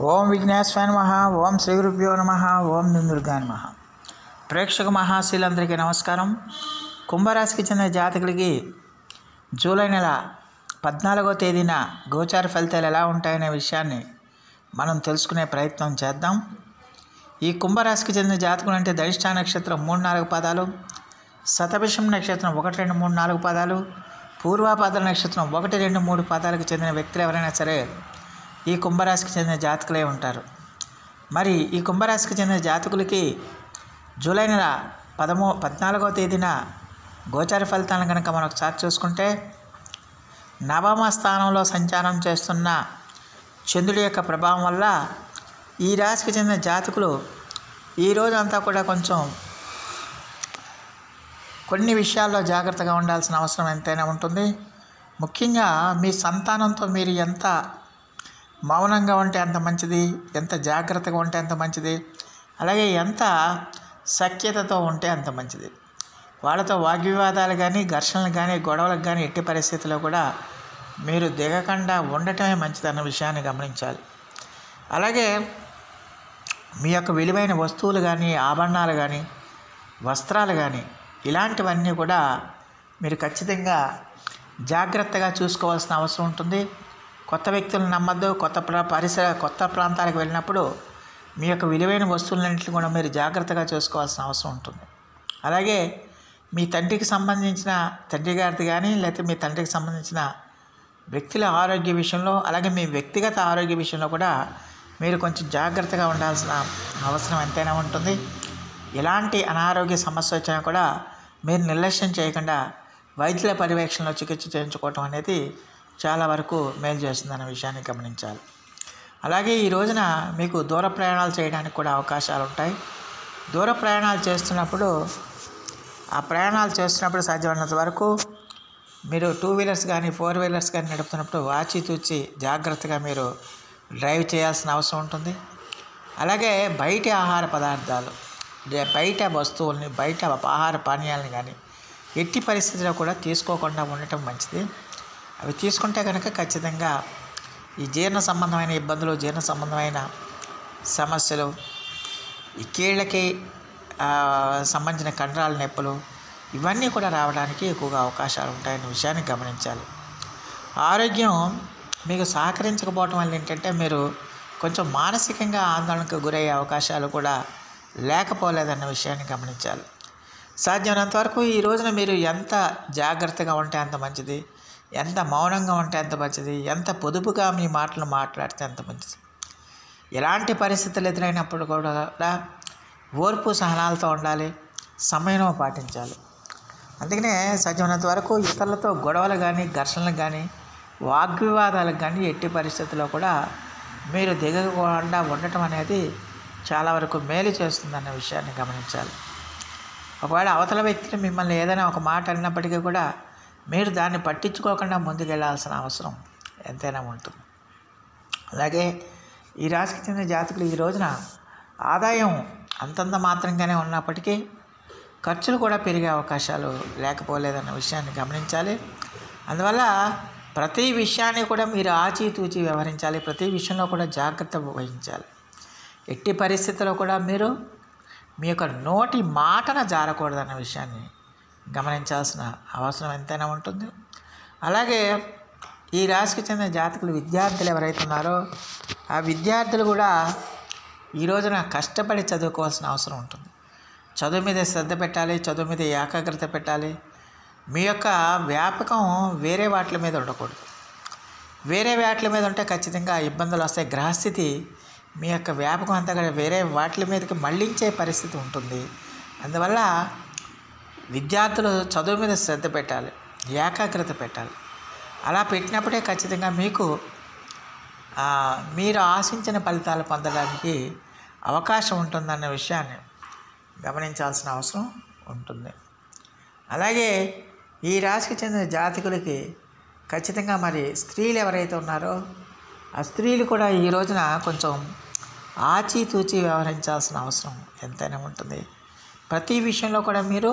ఓం విఘ్నేశ్వరాయ నమః. ఓం శ్రీ గురుభ్యో నమః. ఓం దుర్గాయ నమః. ప్రేక్షక మహాశీలందరికీ నమస్కారం. కుంభరాశికి చెందిన జాతకులకి జూలై నెల 14వ తేదీన గోచార ఫలితాలు ఎలా ఉంటాయనే విషయాన్ని మనం తెలుసుకునే ప్రయత్నం చేద్దాం. ఈ కుంభరాశికి చెందిన జాతకులు అంటే ధనిష్ట నక్షత్రం 3-4 పాదాలు, శతభిషం నక్షత్రం 1, 2, 3, 4 పాదాలు, పూర్వాపాద నక్షత్రం 1, 2, 3 పాదాలకు చెందిన వ్యక్తులు ఎవరైనా సరే ఈ కుంభరాశికి చెందిన జాతకులే ఉంటారు. మరి ఈ కుంభరాశికి చెందిన జాతకులకి జూలై నెల 14వ తేదీన గోచార ఫలితాలను కనుక మనం ఒకసారి చూసుకుంటే, నవమ స్థానంలో సంచారం చేస్తున్న చంద్రుడి యొక్క ప్రభావం వల్ల ఈ రాశికి చెందిన జాతకులు ఈ రోజంతా కూడా కొన్ని విషయాల్లో జాగ్రత్తగా ఉండాల్సిన అవసరం ఎంతైనా ఉంటుంది. ముఖ్యంగా మీ సంతానంతో మీరు ఎంత మౌనంగా ఉంటే అంత మంచిది, ఎంత జాగ్రత్తగా ఉంటే అంత మంచిది, అలాగే ఎంత సఖ్యతతో ఉంటే అంత మంచిది. వాళ్ళతో వాగ్వివాదాలు కానీ, ఘర్షణలు కానీ, గొడవలకు కానీ ఎట్టి పరిస్థితుల్లో కూడా మీరు దిగకుండా ఉండటమే మంచిదన్న విషయాన్ని గమనించాలి. అలాగే మీ యొక్క విలువైన వస్తువులు కానీ, ఆభరణాలు కానీ, వస్త్రాలు కానీ ఇలాంటివన్నీ కూడా మీరు ఖచ్చితంగా జాగ్రత్తగా చూసుకోవాల్సిన అవసరం ఉంటుంది. కొత్త వ్యక్తులను నమ్మద్దు. కొత్త ప్రాంతాలకు వెళ్ళినప్పుడు మీ యొక్క విలువైన వస్తువులన్నింటినీ కూడా మీరు జాగ్రత్తగా చూసుకోవాల్సిన అవసరం ఉంటుంది. అలాగే మీ తండ్రికి సంబంధించిన తండ్రి గారిది కానీ, లేకపోతే మీ తండ్రికి సంబంధించిన వ్యక్తుల ఆరోగ్య విషయంలో, అలాగే మీ వ్యక్తిగత ఆరోగ్య విషయంలో కూడా మీరు కొంచెం జాగ్రత్తగా ఉండాల్సిన అవసరం ఎంతైనా ఉంటుంది. ఎలాంటి అనారోగ్య సమస్య వచ్చినా కూడా మీరు నిర్లక్ష్యం చేయకుండా వైద్యుల పర్యవేక్షణలో చికిత్స చేయించుకోవటం అనేది చాలా వరకు మేలు చేస్తుందన్న విషయాన్ని గమనించాలి. అలాగే ఈ రోజున మీకు దూర ప్రయాణాలు చేయడానికి కూడా అవకాశాలు ఉంటాయి. దూర ప్రయాణాలు చేస్తున్నప్పుడు సాధ్యమైనంత వరకు మీరు 2 వీలర్స్ కానీ 4 వీలర్స్ కానీ నడుపుతున్నప్పుడు ఆచితూచి జాగ్రత్తగా మీరు డ్రైవ్ చేయాల్సిన అవసరం ఉంటుంది. అలాగే బయట ఆహార పదార్థాలు, బయట వస్తువుల్ని, బయట ఆహార పానీయాలను కానీ ఎట్టి పరిస్థితిలో కూడా తీసుకోకుండా ఉండటం మంచిది. అవి తీసుకుంటే కనుక ఖచ్చితంగా ఈ జీర్ణ సంబంధమైన ఇబ్బందులు, జీర్ణ సంబంధమైన సమస్యలు, ఈ కీళ్ళకి సంబంధించిన కండరాల నొప్పులు ఇవన్నీ కూడా రావడానికి ఎక్కువగా అవకాశాలు ఉంటాయనే విషయాన్ని గమనించాలి. ఆరోగ్యం మీకు సహకరించకపోవటం వల్ల ఏంటంటే మీరు కొంచెం మానసికంగా ఆందోళనకు గురయ్యే అవకాశాలు కూడా లేకపోలేదన్న విషయాన్ని గమనించాలి. సాధ్యమైనంత వరకు ఈ రోజున మీరు ఎంత జాగ్రత్తగా ఉంటే అంత మంచిది, ఎంత మౌనంగా ఉంటే అంత మంచిది, ఎంత పొదుపుగా మీ మాటలు మాట్లాడితే అంత మంచిది. ఎలాంటి పరిస్థితులు ఎదురైనప్పుడు కూడా ఓర్పు సహనాలతో ఉండాలి, సమయం పాటించాలి. అందుకనే సాధ్యమైనంత వరకు ఇతరులతో గొడవలు కానీ, ఘర్షణలు కానీ, వాగ్వివాదాలకు కానీ ఎట్టి పరిస్థితుల్లో కూడా మీరు దిగకుండా ఉండటం అనేది చాలా వరకు మేలు చేస్తుందన్న విషయాన్ని గమనించాలి. ఒకవేళ అవతల వ్యక్తిని మిమ్మల్ని ఏదైనా ఒక మాట అన్నప్పటికీ కూడా మీరు దాన్ని పట్టించుకోకుండా ముందుకెళ్లాల్సిన అవసరం ఎంతైనా ఉంటుంది. అలాగే ఈ రాశికి చెందిన జాతకులు ఈ రోజున ఆదాయం అంతంత మాత్రంగానే ఉన్నప్పటికీ ఖర్చులు కూడా పెరిగే అవకాశాలు లేకపోలేదన్న విషయాన్ని గమనించాలి. అందువల్ల ప్రతి విషయాన్ని కూడా మీరు ఆచితూచి వ్యవహరించాలి. ప్రతి విషయంలో కూడా జాగ్రత్త వహించాలి. ఎట్టి పరిస్థితుల్లో కూడా మీరు మీ యొక్క నోటి మాటన జారకూడదన్న విషయాన్ని గమనించాల్సిన అవసరం ఎంతైనా ఉంటుంది. అలాగే ఈ రాశికి చెందిన జాతకులు విద్యార్థులు ఎవరైతే ఉన్నారో ఆ విద్యార్థులు కూడా ఈ రోజున కష్టపడి చదువుకోవాల్సిన అవసరం ఉంటుంది. చదువు మీద శ్రద్ధ పెట్టాలి, చదువు మీద ఏకాగ్రత పెట్టాలి. మీ యొక్క వ్యాపకం వేరే వాటి మీద ఉండకూడదు. వేరే వాటి మీద ఉంటే ఖచ్చితంగా ఇబ్బందులు వస్తాయి. గ్రహస్థితి మీ యొక్క వ్యాపకం అంతా కూడా వేరే వాటి మీదకి మళ్లించే పరిస్థితి ఉంటుంది. అందువల్ల విద్యార్థులు చదువు మీద శ్రద్ధ పెట్టాలి, ఏకాగ్రత పెట్టాలి. అలా పెట్టినప్పుడే ఖచ్చితంగా మీకు మీరు ఆశించిన ఫలితాలు పొందడానికి అవకాశం ఉంటుందన్న విషయాన్ని గమనించాల్సిన అవసరం ఉంటుంది. అలాగే ఈ రాశికి చెందిన జాతకులకి ఖచ్చితంగా మరి స్త్రీలు ఎవరైతే ఉన్నారో ఆ స్త్రీలు కూడా ఈ రోజున కొంచెం ఆచితూచి వ్యవహరించాల్సిన అవసరం ఎంతైనా ఉంటుంది. ప్రతి విషయంలో కూడా మీరు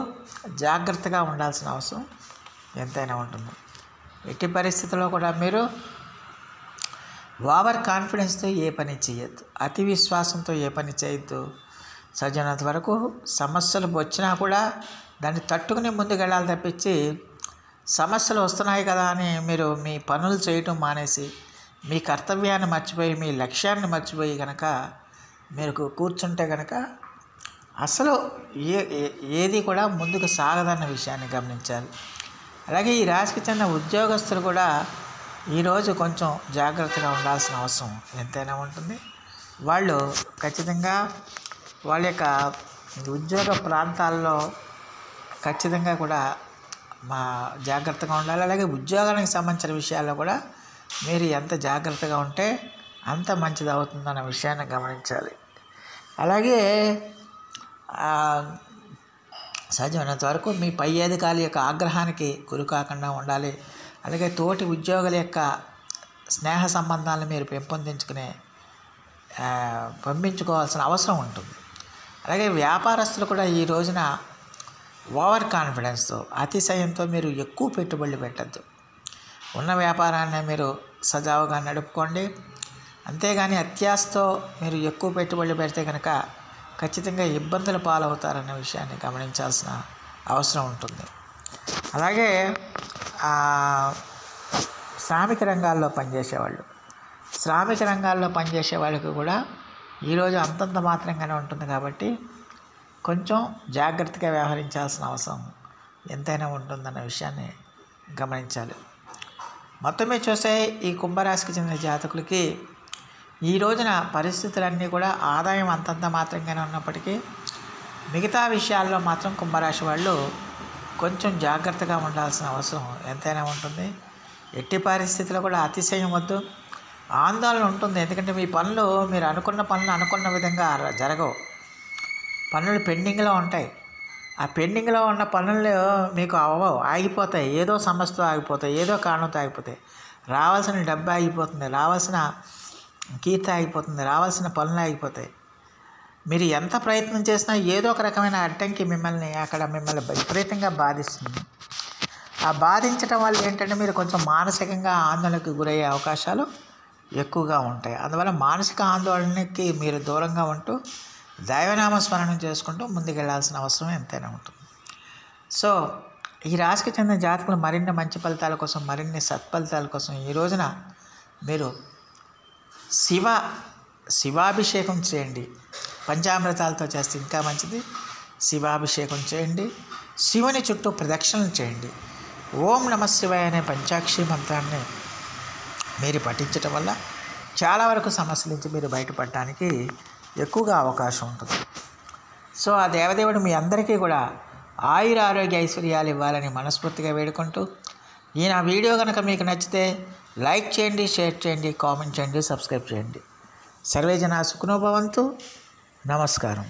జాగ్రత్తగా ఉండాల్సిన అవసరం ఎంతైనా ఉంటుంది. ఎట్టి పరిస్థితుల్లో కూడా మీరు ఓవర్ కాన్ఫిడెన్స్తో ఏ పని చేయొద్దు, అతి విశ్వాసంతో ఏ పని చేయొద్దు. సాధ్యమైనంత వరకు సమస్యలు వచ్చినా కూడా దాన్ని తట్టుకుని ముందుకెళ్ళాలి తప్పించి సమస్యలు వస్తున్నాయి కదా అని మీరు మీ పనులు చేయటం మానేసి మీ కర్తవ్యాన్ని మర్చిపోయి మీ లక్ష్యాన్ని మర్చిపోయి కనుక మీరు కూర్చుంటే కనుక అసలు ఏది కూడా ముందుకు సాగదన్న విషయాన్ని గమనించాలి. అలాగే ఈ రాశికి చెందిన ఉద్యోగస్తులు కూడా ఈరోజు కొంచెం జాగ్రత్తగా ఉండాల్సిన అవసరం ఎంతైనా ఉంటుంది. వాళ్ళు ఖచ్చితంగా వాళ్ళ యొక్క ఉద్యోగ ప్రాంతాల్లో ఖచ్చితంగా కూడా జాగ్రత్తగా ఉండాలి. అలాగే ఉద్యోగానికి సంబంధించిన విషయాల్లో కూడా మీరు ఎంత జాగ్రత్తగా ఉంటే అంత మంచిది అవుతుందన్న విషయాన్ని గమనించాలి. అలాగే సాధ్యమైనంత వరకు మీ పై అధికారుల యొక్క ఆగ్రహానికి గురి కాకుండా ఉండాలి. అలాగే తోటి ఉద్యోగుల యొక్క స్నేహ సంబంధాలను మీరు పంపించుకోవాల్సిన అవసరం ఉంటుంది. అలాగే వ్యాపారస్తులు కూడా ఈ రోజున ఓవర్ కాన్ఫిడెన్స్తో అతిశయంతో మీరు ఎక్కువ పెట్టుబడులు పెట్టద్దు. ఉన్న వ్యాపారాన్ని మీరు సజావుగా నడుపుకోండి. అంతేగాని అత్యాశతో మీరు ఎక్కువ పెట్టుబడులు పెడితే కనుక ఖచ్చితంగా ఇబ్బందులు పాలవుతారన్న విషయాన్ని గమనించాల్సిన అవసరం ఉంటుంది. అలాగే శ్రామిక రంగాల్లో పనిచేసే వాళ్ళకి కూడా ఈరోజు అంతంత మాత్రంగానే ఉంటుంది కాబట్టి కొంచెం జాగ్రత్తగా వ్యవహరించాల్సిన అవసరం ఎంతైనా ఉంటుందన్న విషయాన్ని గమనించాలి. మొత్తం మీద చూస్తే ఈ కుంభరాశికి చెందిన జాతకులకి ఈ రోజున పరిస్థితులన్నీ కూడా ఆదాయం అంతంత మాత్రంగానే ఉన్నప్పటికీ మిగతా విషయాల్లో మాత్రం కుంభరాశి వాళ్ళు కొంచెం జాగ్రత్తగా ఉండాల్సిన అవసరం ఎంతైనా ఉంటుంది. ఎట్టి పరిస్థితుల్లో కూడా అతిశయం వద్దు, ఆందోళన ఉంటుంది. ఎందుకంటే మీ పనులు మీరు అనుకున్న విధంగా జరగవు. పనులు పెండింగ్లో ఉంటాయి. ఆ పెండింగ్లో ఉన్న పనులు మీకు ఆగిపోతాయి. ఏదో సమస్యతో ఆగిపోతాయి, ఏదో కారణంతో ఆగిపోతాయి. రావాల్సిన డబ్బు ఆగిపోతుంది, రావాల్సిన కీర్తి ఆగిపోతుంది, రావాల్సిన పనులు ఆగిపోతాయి. మీరు ఎంత ప్రయత్నం చేసినా ఏదో ఒక రకమైన అడ్డంకి మిమ్మల్ని విపరీతంగా బాధిస్తుంది. ఆ బాధించడం వల్ల ఏంటంటే మీరు కొంచెం మానసికంగా ఆందోళనకు గురయ్యే అవకాశాలు ఎక్కువగా ఉంటాయి. అందువల్ల మానసిక ఆందోళనకి మీరు దూరంగా ఉంటూ దైవనామస్మరణం చేసుకుంటూ ముందుకెళ్లాల్సిన అవసరం ఎంతైనా ఉంటుంది. సో ఈ రాశికి చెందిన జాతకులు మరిన్ని మంచి ఫలితాల కోసం, మరిన్ని సత్ఫలితాల కోసం ఈ రోజున మీరు శివాభిషేకం చేయండి. పంచామృతాలతో చేస్తే ఇంకా మంచిది. శివాభిషేకం చేయండి. శివుని చుట్టూ ప్రదక్షిణలు చేయండి. ఓం నమః శివాయ అనే పంచాక్షరి మంత్రాన్ని మీరు పఠించటం వల్ల చాలా వరకు సమస్యల నుంచి మీరు బయటపడటానికి ఎక్కువగా అవకాశం ఉంటుంది. సో ఆ దేవదేవుడు మీ అందరికీ కూడా ఆయుర ఆరోగ్య ఐశ్వర్యాలు ఇవ్వాలని మనస్ఫూర్తిగా వేడుకుంటూ ఈ నా వీడియో కనుక మీకు నచ్చితే లైక్ చేయండి, షేర్ చేయండి, కామెంట్ చేయండి, సబ్స్క్రైబ్ చేయండి. సర్వే జనా సుఖినో భవంతు. నమస్కారం.